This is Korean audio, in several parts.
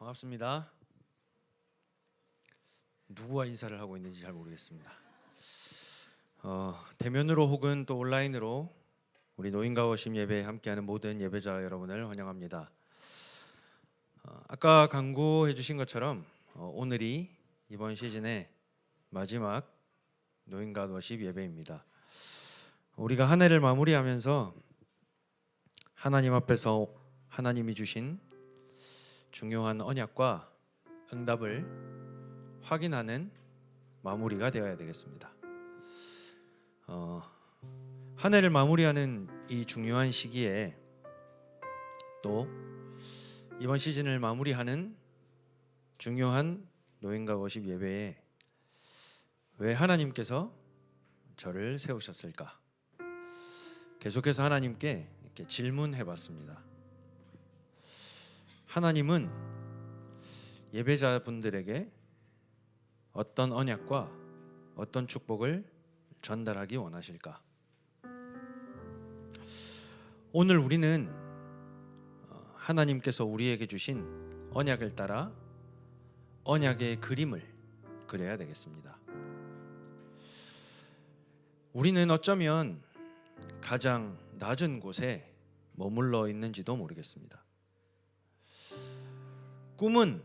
반갑습니다. 누구와 인사를 하고 있는지 잘 모르겠습니다. 대면으로 혹은 또 온라인으로 우리 노인과 워십 예배에 함께하는 모든 예배자 여러분을 환영합니다. 아까 강구해 주신 것처럼 오늘이 이번 시즌의 마지막 노인과 워십 예배입니다. 우리가 한 해를 마무리하면서 하나님 앞에서 하나님이 주신 중요한 언약과 응답을 확인하는 마무리가 되어야 되겠습니다. 한 해를 마무리하는 이 중요한 시기에 또 이번 시즌을 마무리하는 중요한 노인과 워십 예배에 왜 하나님께서 저를 세우셨을까? 계속해서 하나님께 이렇게 질문해봤습니다. 하나님은 예배자분들에게 어떤 언약과 어떤 축복을 전달하기 원하실까? 오늘 우리는 하나님께서 우리에게 주신 언약을 따라 언약의 그림을 그려야 되겠습니다. 우리는 어쩌면 가장 낮은 곳에 머물러 있는지도 모르겠습니다. 꿈은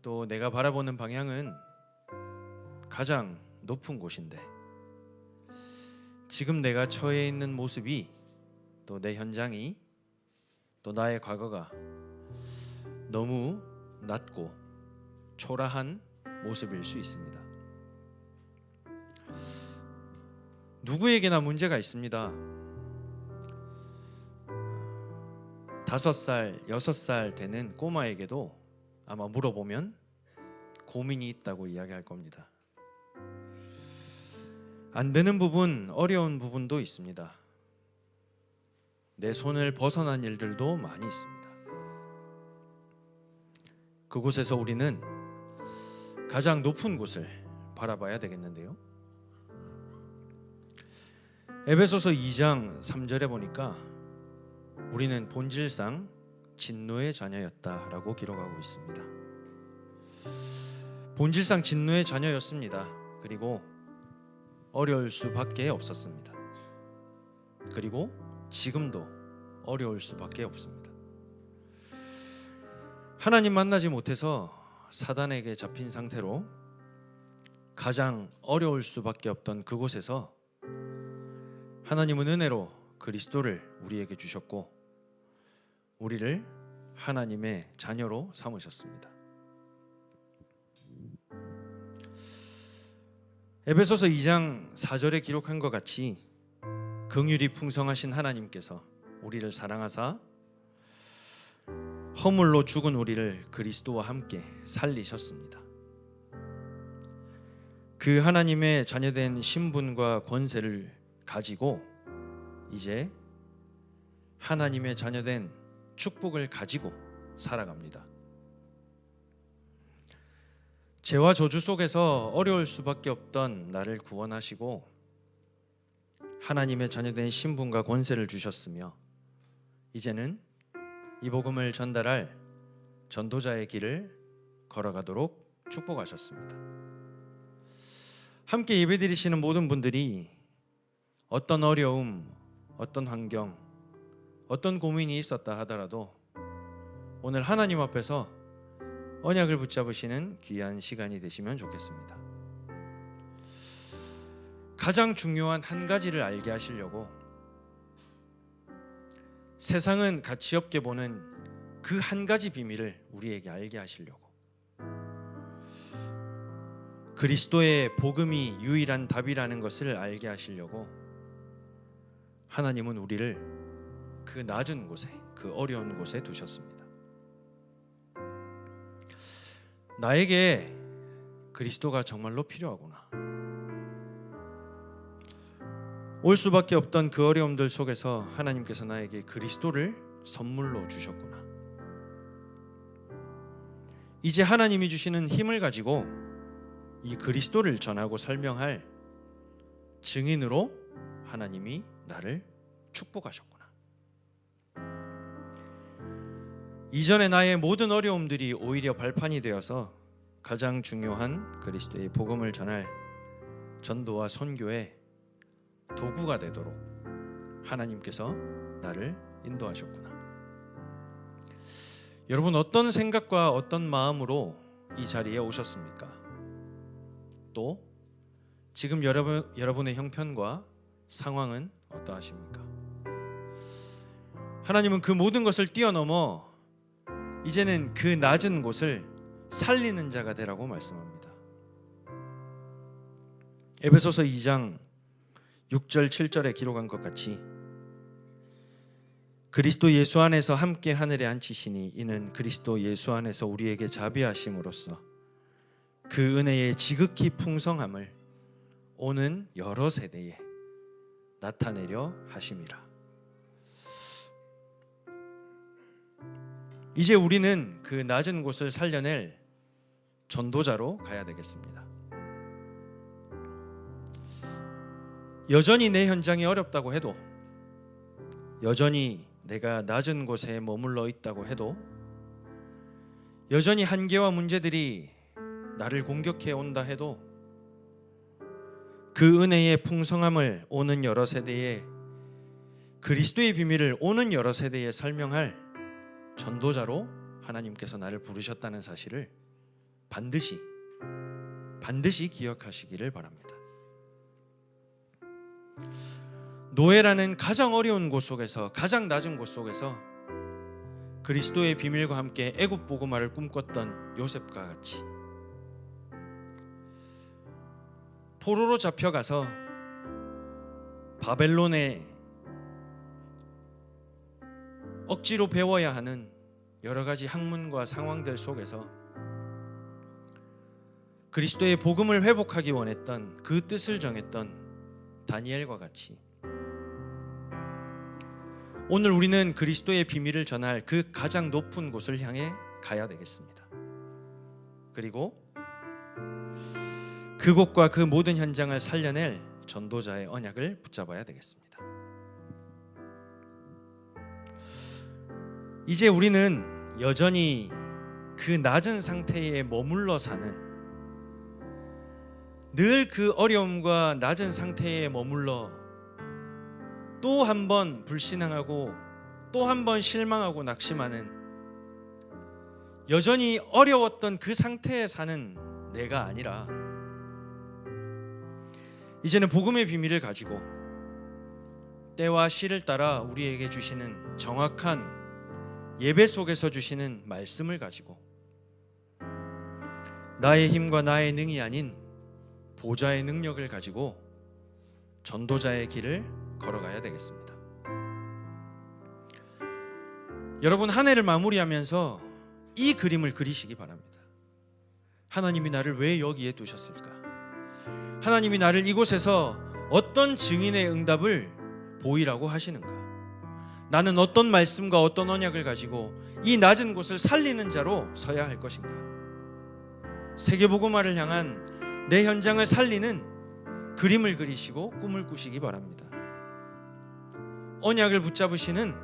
또 내가 바라보는 방향은 가장 높은 곳인데 지금 내가 처해 있는 모습이 또 내 현장이 또 나의 과거가 너무 낮고 초라한 모습일 수 있습니다. 누구에게나 문제가 있습니다. 5살, 6살 되는 꼬마에게도 아마 물어보면 고민이 있다고 이야기할 겁니다. 안 되는 부분, 어려운 부분도 있습니다. 내 손을 벗어난 일들도 많이 있습니다. 그곳에서 우리는 가장 높은 곳을 바라봐야 되겠는데요. 에베소서 2장 3절에 보니까 우리는 본질상 진노의 자녀였다라고 기록하고 있습니다. 본질상 진노의 자녀였습니다. 그리고 어려울 수밖에 없었습니다. 그리고 지금도 어려울 수밖에 없습니다. 하나님 만나지 못해서 사단에게 잡힌 상태로 가장 어려울 수밖에 없던 그곳에서 하나님은 은혜로 그리스도를 우리에게 주셨고 우리를 하나님의 자녀로 삼으셨습니다. 에베소서 2장 4절에 기록한 것 같이 긍휼이 풍성하신 하나님께서 우리를 사랑하사 허물로 죽은 우리를 그리스도와 함께 살리셨습니다. 그 하나님의 자녀된 신분과 권세를 가지고 이제 하나님의 자녀된 축복을 가지고 살아갑니다. 죄와 저주 속에서 어려울 수밖에 없던 나를 구원하시고 하나님의 자녀된 신분과 권세를 주셨으며 이제는 이 복음을 전달할 전도자의 길을 걸어가도록 축복하셨습니다. 함께 예배드리시는 모든 분들이 어떤 어려움, 어떤 환경, 어떤 고민이 있었다 하더라도 오늘 하나님 앞에서 언약을 붙잡으시는 귀한 시간이 되시면 좋겠습니다. 가장 중요한 한 가지를 알게 하시려고 세상은 가치 없게 보는 그 한 가지 비밀을 우리에게 알게 하시려고 그리스도의 복음이 유일한 답이라는 것을 알게 하시려고 하나님은 우리를 그 낮은 곳에, 그 어려운 곳에 두셨습니다. 나에게 그리스도가 정말로 필요하구나. 올 수밖에 없던 그 어려움들 속에서 하나님께서 나에게 그리스도를 선물로 주셨구나. 이제 하나님이 주시는 힘을 가지고 이 그리스도를 전하고 설명할 증인으로 하나님이 나를 축복하셨구나. 이전의 나의 모든 어려움들이 오히려 발판이 되어서 가장 중요한 그리스도의 복음을 전할 전도와 선교의 도구가 되도록 하나님께서 나를 인도하셨구나. 여러분, 어떤 생각과 어떤 마음으로 이 자리에 오셨습니까? 또 지금 여러분의 형편과 상황은 어떠하십니까? 하나님은 그 모든 것을 뛰어넘어 이제는 그 낮은 곳을 살리는 자가 되라고 말씀합니다. 에베소서 2장 6절 7절에 기록한 것 같이 그리스도 예수 안에서 함께 하늘에 앉히시니 이는 그리스도 예수 안에서 우리에게 자비하심으로써 그 은혜의 지극히 풍성함을 오는 여러 세대에 나타내려 하심이라. 이제 우리는 그 낮은 곳을 살려낼 전도자로 가야 되겠습니다. 여전히 내 현장이 어렵다고 해도, 여전히 내가 낮은 곳에 머물러 있다고 해도, 여전히 한계와 문제들이 나를 공격해 온다 해도 그 은혜의 풍성함을 오는 여러 세대에, 그리스도의 비밀을 오는 여러 세대에 설명할 전도자로 하나님께서 나를 부르셨다는 사실을 반드시 기억하시기를 바랍니다. 노예라는 가장 어려운 곳 속에서, 가장 낮은 곳 속에서 그리스도의 비밀과 함께 애굽 보고마를 꿈꿨던 요셉과 같이 포로로 잡혀가서 바벨론에 억지로 배워야 하는 여러 가지 학문과 상황들 속에서 그리스도의 복음을 회복하기 원했던, 그 뜻을 정했던 다니엘과 같이 오늘 우리는 그리스도의 비밀을 전할 그 가장 높은 곳을 향해 가야 되겠습니다. 그리고 그곳과 그 모든 현장을 살려낼 전도자의 언약을 붙잡아야 되겠습니다. 이제 우리는 여전히 그 낮은 상태에 머물러 사는, 늘 그 어려움과 낮은 상태에 머물러 또 한 번 불신앙하고 또 한 번 실망하고 낙심하는, 여전히 어려웠던 그 상태에 사는 내가 아니라 이제는 복음의 비밀을 가지고 때와 시를 따라 우리에게 주시는 정확한 예배 속에서 주시는 말씀을 가지고 나의 힘과 나의 능이 아닌 보좌의 능력을 가지고 전도자의 길을 걸어가야 되겠습니다. 여러분, 한 해를 마무리하면서 이 그림을 그리시기 바랍니다. 하나님이 나를 왜 여기에 두셨을까? 하나님이 나를 이곳에서 어떤 증인의 응답을 보이라고 하시는가? 나는 어떤 말씀과 어떤 언약을 가지고 이 낮은 곳을 살리는 자로 서야 할 것인가? 세계복음화를 향한 내 현장을 살리는 그림을 그리시고 꿈을 꾸시기 바랍니다. 언약을 붙잡으시는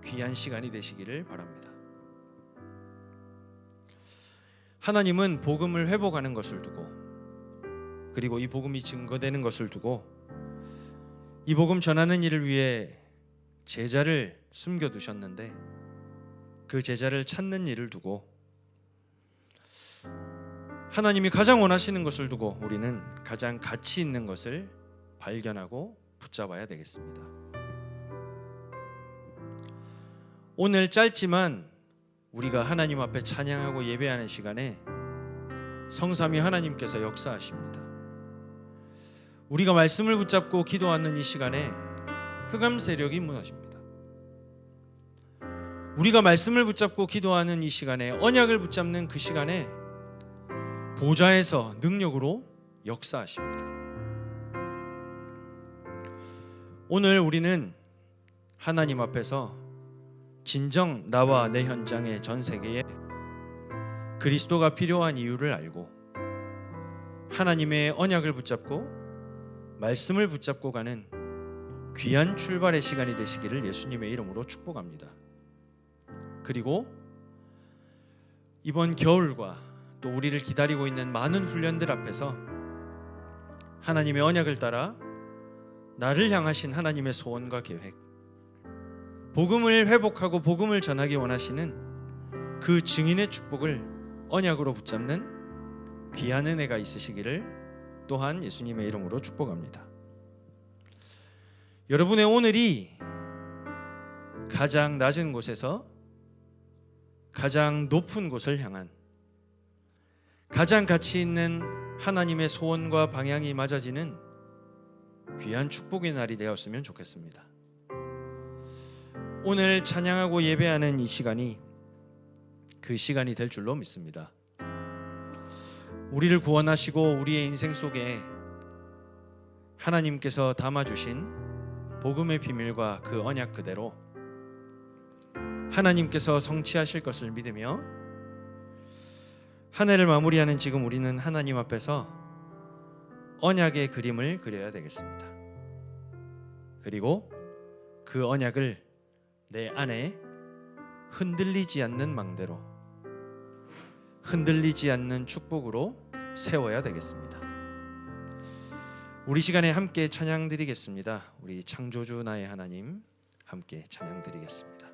귀한 시간이 되시기를 바랍니다. 하나님은 복음을 회복하는 것을 두고, 그리고 이 복음이 증거되는 것을 두고, 이 복음 전하는 일을 위해 제자를 숨겨두셨는데 그 제자를 찾는 일을 두고, 하나님이 가장 원하시는 것을 두고 우리는 가장 가치 있는 것을 발견하고 붙잡아야 되겠습니다. 오늘 짧지만 우리가 하나님 앞에 찬양하고 예배하는 시간에 성삼위 하나님께서 역사하십니다. 우리가 말씀을 붙잡고 기도하는 이 시간에 흑암 세력이 무너집니다. 우리가 말씀을 붙잡고 기도하는 이 시간에, 언약을 붙잡는 그 시간에 보좌에서 능력으로 역사하십니다. 오늘 우리는 하나님 앞에서 진정 나와 내 현장의 전 세계에 그리스도가 필요한 이유를 알고 하나님의 언약을 붙잡고 말씀을 붙잡고 가는 귀한 출발의 시간이 되시기를 예수님의 이름으로 축복합니다. 그리고 이번 겨울과 또 우리를 기다리고 있는 많은 훈련들 앞에서 하나님의 언약을 따라 나를 향하신 하나님의 소원과 계획, 복음을 회복하고 복음을 전하기 원하시는 그 증인의 축복을 언약으로 붙잡는 귀한 은혜가 있으시기를 또한 예수님의 이름으로 축복합니다. 여러분의 오늘이 가장 낮은 곳에서 가장 높은 곳을 향한 가장 가치 있는 하나님의 소원과 방향이 맞아지는 귀한 축복의 날이 되었으면 좋겠습니다. 오늘 찬양하고 예배하는 이 시간이 그 시간이 될 줄로 믿습니다. 우리를 구원하시고 우리의 인생 속에 하나님께서 담아주신 복음의 비밀과 그 언약 그대로 하나님께서 성취하실 것을 믿으며 한 해를 마무리하는 지금 우리는 하나님 앞에서 언약의 그림을 그려야 되겠습니다. 그리고 그 언약을 내 안에 흔들리지 않는 망대로, 흔들리지 않는 축복으로 세워야 되겠습니다. 우리 시간에 함께 찬양 드리겠습니다. 우리 창조주 나의 하나님 함께 찬양 드리겠습니다.